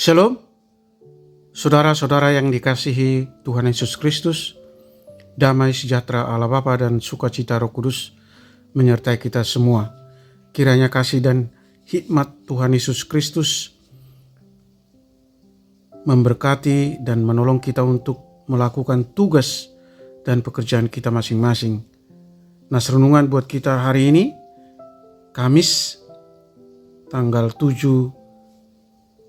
Shalom, saudara-saudara yang dikasihi Tuhan Yesus Kristus, damai sejahtera Allah Bapa dan sukacita Roh Kudus menyertai kita semua. Kiranya kasih dan hikmat Tuhan Yesus Kristus memberkati dan menolong kita untuk melakukan tugas dan pekerjaan kita masing-masing. Nas renungan buat kita hari ini, Kamis, tanggal 7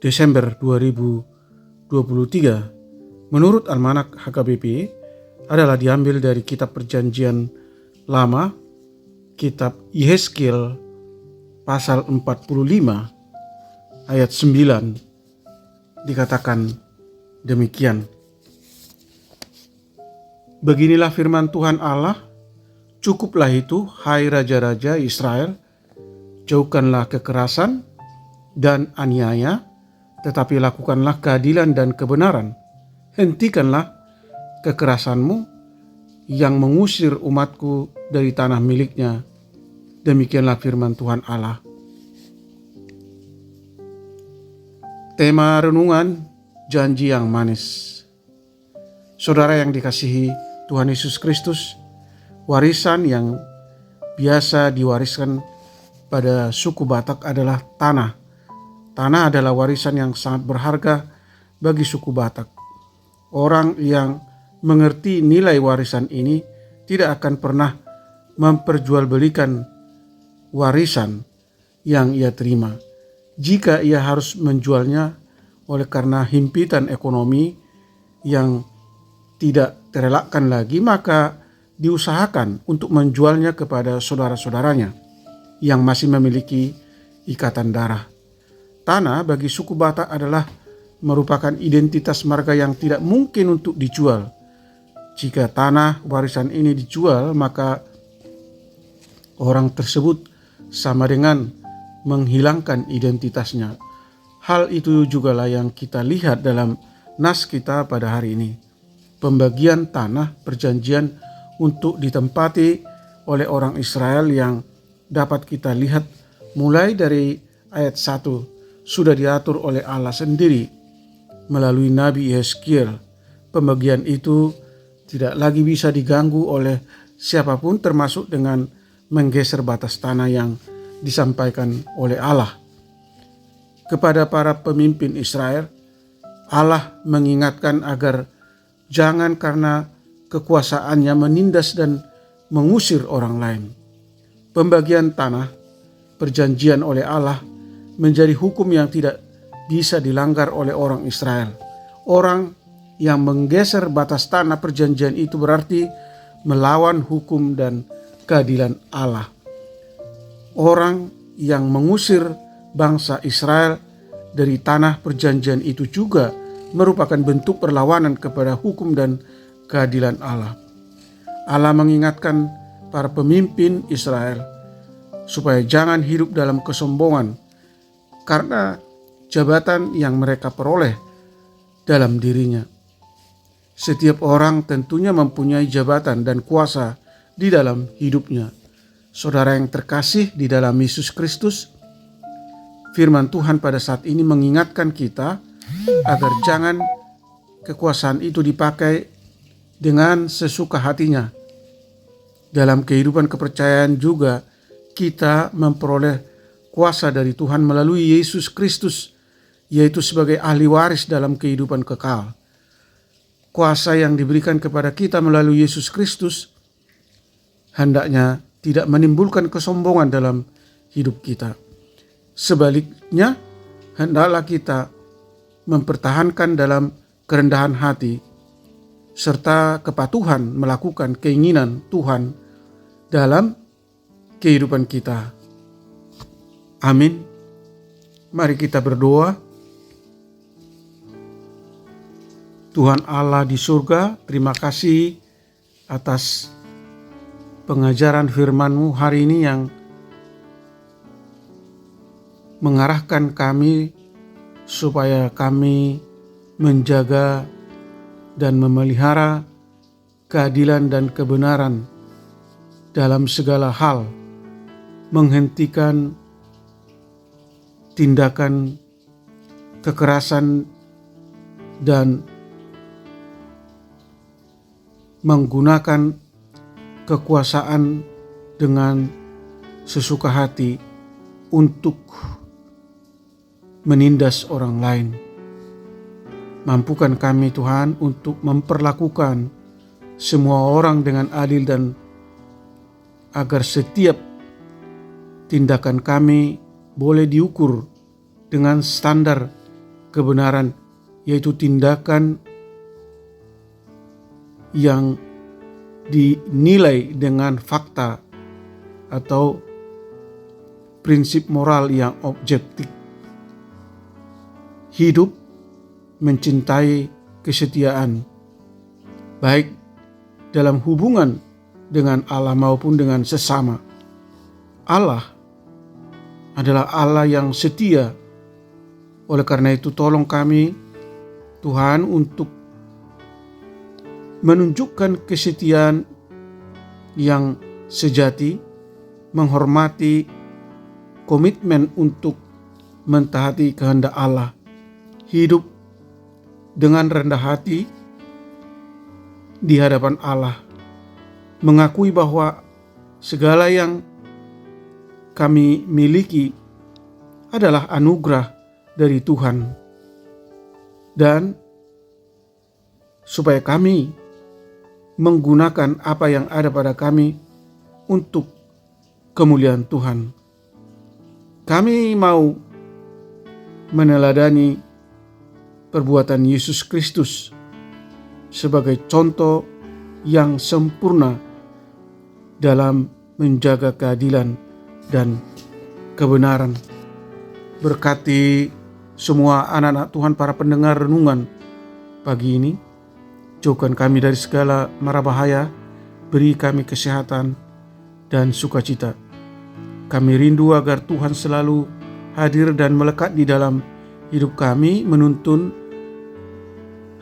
Desember 2023, menurut Almanak HKBP adalah diambil dari kitab Perjanjian Lama, kitab Yehezkiel pasal 45 ayat 9, dikatakan demikian. Beginilah firman Tuhan Allah, cukuplah itu, hai raja-raja Israel, jauhkanlah kekerasan dan aniaya, tetapi lakukanlah keadilan dan kebenaran. Hentikanlah kekerasanmu yang mengusir umatku dari tanah miliknya. Demikianlah firman Tuhan Allah. Tema renungan, janji yang manis. Saudara yang dikasihi Tuhan Yesus Kristus, warisan yang biasa diwariskan pada suku Batak adalah tanah. Tanah adalah warisan yang sangat berharga bagi suku Batak. Orang yang mengerti nilai warisan ini tidak akan pernah memperjualbelikan warisan yang ia terima. Jika ia harus menjualnya oleh karena himpitan ekonomi yang tidak terelakkan lagi, maka diusahakan untuk menjualnya kepada saudara-saudaranya yang masih memiliki ikatan darah. Tanah bagi suku Batak adalah merupakan identitas marga yang tidak mungkin untuk dijual. Jika tanah warisan ini dijual, maka orang tersebut sama dengan menghilangkan identitasnya. Hal itu jugalah yang kita lihat dalam nas kita pada hari ini. Pembagian tanah perjanjian untuk ditempati oleh orang Israel yang dapat kita lihat mulai dari ayat 1 sudah diatur oleh Allah sendiri melalui Nabi Yehezkiel. Pembagian itu tidak lagi bisa diganggu oleh siapapun, termasuk dengan menggeser batas tanah yang disampaikan oleh Allah. Kepada para pemimpin Israel, Allah mengingatkan agar jangan karena kekuasaannya menindas dan mengusir orang lain. Pembagian tanah perjanjian oleh Allah menjadi hukum yang tidak bisa dilanggar oleh orang Israel. Orang yang menggeser batas tanah perjanjian itu berarti melawan hukum dan keadilan Allah. Orang yang mengusir bangsa Israel dari tanah perjanjian itu juga merupakan bentuk perlawanan kepada hukum dan keadilan Allah. Allah mengingatkan para pemimpin Israel supaya jangan hidup dalam kesombongan karena jabatan yang mereka peroleh dalam dirinya. Setiap orang tentunya mempunyai jabatan dan kuasa di dalam hidupnya. Saudara yang terkasih di dalam Yesus Kristus, firman Tuhan pada saat ini mengingatkan kita agar jangan kekuasaan itu dipakai dengan sesuka hatinya. Dalam kehidupan kepercayaan juga kita memperoleh kuasa dari Tuhan melalui Yesus Kristus, yaitu sebagai ahli waris dalam kehidupan kekal. Kuasa yang diberikan kepada kita melalui Yesus Kristus hendaknya tidak menimbulkan kesombongan dalam hidup kita. Sebaliknya, hendaklah kita mempertahankan dalam kerendahan hati serta kepatuhan melakukan keinginan Tuhan dalam kehidupan kita. Amin. Mari kita berdoa. Tuhan Allah di surga, terima kasih atas pengajaran firman-Mu hari ini yang mengarahkan kami supaya kami menjaga dan memelihara keadilan dan kebenaran dalam segala hal, menghentikan tindakan kekerasan dan menggunakan kekuasaan dengan sesuka hati untuk menindas orang lain. Mampukan kami Tuhan untuk memperlakukan semua orang dengan adil dan agar setiap tindakan kami boleh diukur dengan standar kebenaran, yaitu tindakan yang dinilai dengan fakta atau prinsip moral yang objektif. Hidup mencintai kesetiaan, baik dalam hubungan dengan Allah maupun dengan sesama. Allah adalah Allah yang setia. Oleh karena itu tolong kami Tuhan untuk menunjukkan kesetiaan yang sejati, menghormati komitmen untuk mentaati kehendak Allah, hidup dengan rendah hati di hadapan Allah, mengakui bahwa segala yang kami miliki adalah anugerah dari Tuhan, dan supaya kami menggunakan apa yang ada pada kami untuk kemuliaan Tuhan. Kami mau meneladani perbuatan Yesus Kristus sebagai contoh yang sempurna dalam menjaga keadilan dan kebenaran. Berkati semua anak-anak Tuhan, para pendengar renungan pagi ini. Jauhkan kami dari segala mara bahaya, beri kami kesehatan dan sukacita. Kami rindu agar Tuhan selalu hadir dan melekat di dalam hidup kami, menuntun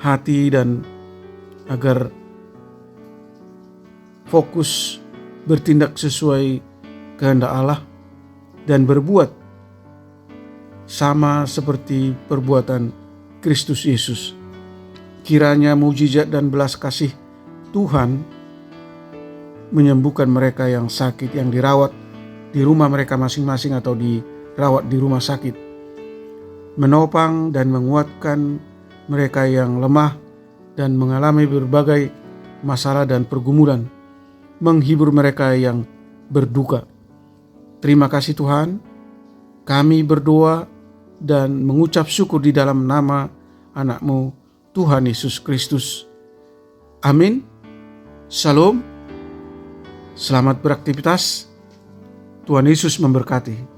hati dan agar fokus bertindak sesuai kehendak Allah dan berbuat sama seperti perbuatan Kristus Yesus. Kiranya mujizat dan belas kasih Tuhan menyembuhkan mereka yang sakit, yang dirawat di rumah mereka masing-masing atau dirawat di rumah sakit, menopang dan menguatkan mereka yang lemah dan mengalami berbagai masalah dan pergumulan, menghibur mereka yang berduka. Terima kasih Tuhan, kami berdoa dan mengucap syukur di dalam nama anak-Mu Tuhan Yesus Kristus. Amin. Shalom. Selamat beraktivitas. Tuhan Yesus memberkati.